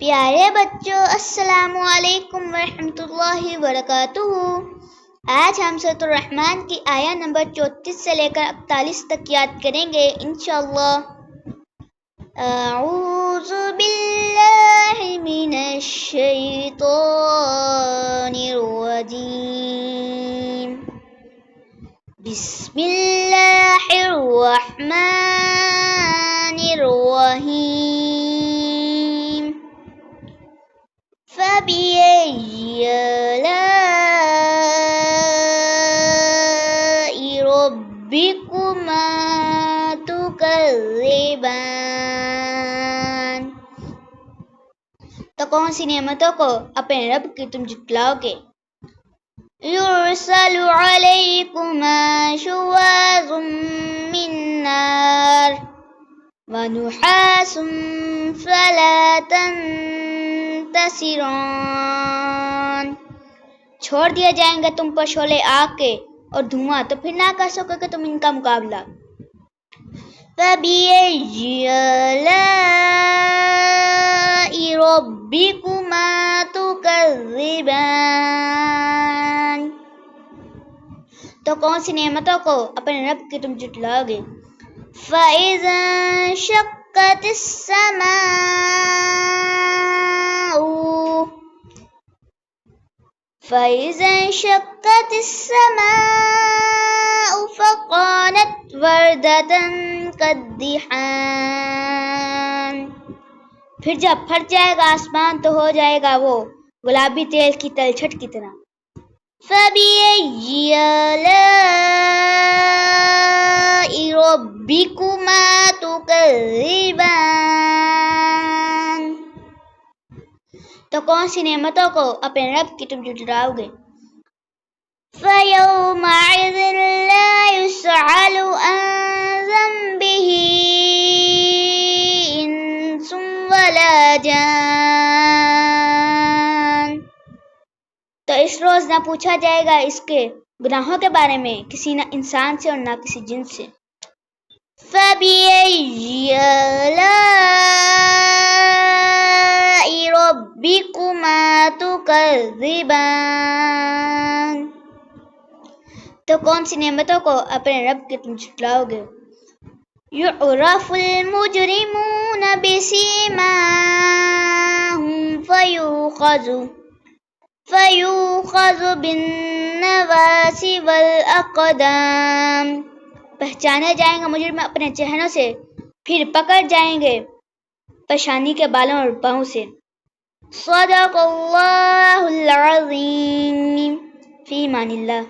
پیارے بچوں، السلام علیکم ورحمۃ اللہ وبرکاتہ۔ آج ہم سورۃ الرحمن کی آیہ نمبر 34 سے لے کر 41 تک یاد کریں گے انشاءاللہ۔ اعوذ باللہ من الشیطان الرجیم، بسم اللہ الرحمن الرحیم، فَبِأَيِّ آلَاءِ رَبِّكُمَا تُكَذِّبَانِ، تو کون سی نعمتوں کو اپنے رب کی تم جھٹلاؤ گے؟ يُرْسَلُ عَلَيْكُمَا شُوَاظٌ مِّن نَّارٍ وَنُحَاسٌ فَلَا تَنتَصِرَانِ، چھوڑ دیا جائیں گے تم پر شعلے آگ کے اور دھواں، تو پھر نہ کر سکو گے تم ان کا مقابلہ۔ فَبِأَيِّ آلَاءِ رَبِّكُمَا تُكَذِّبَانِ، تو کون سی نعمتوں کو اپنے رب کی تم جھٹلاؤ گے؟ فَإِذَا انشَقَّتِ السَّمَاءُ فَكَانَتْ وَرْدَةً كَالدِّحَانِ، پھر جب پھٹ جائے گا آسمان تو ہو جائے گا وہ گلابی تیل کی تلچھٹ کی طرح۔ فَبِأَيِّ آلَاءِ رَبِّكُمَا تُكَذِّبَانِ، تو کون سی نعمتوں کو اپنے رب کی تم جھٹلاؤ گے؟ فَيَوْمَئِذٍ لَا يُسْأَلُ عَن ذَنبِهِ إِنسٌ وَلَا جَانٌ، تو اس روز نہ پوچھا جائے گا اس کے گناہوں کے بارے میں کسی نہ انسان سے اور نہ کسی جن سے۔ فَبِأَيِّ آلَاءِ رَبِّكُمَا تُكَذِّبَانِ، تو کون سی نعمتوں کو اپنے رب کے تم جھٹلاؤ گے؟ يُعْرَفُ الْمُجْرِمُونَ بِسِيمَاهُمْ فَيُؤْخَذُ بِالنَّوَاصِي وَالْأَقْدَامِ، پہچانے جائیں گے مجرم اپنے چہروں سے، پھر پکڑ جائیں گے پیشانی کے بالوں اور پاؤں سے۔ صدق اللہ العظیم، فی امان اللہ۔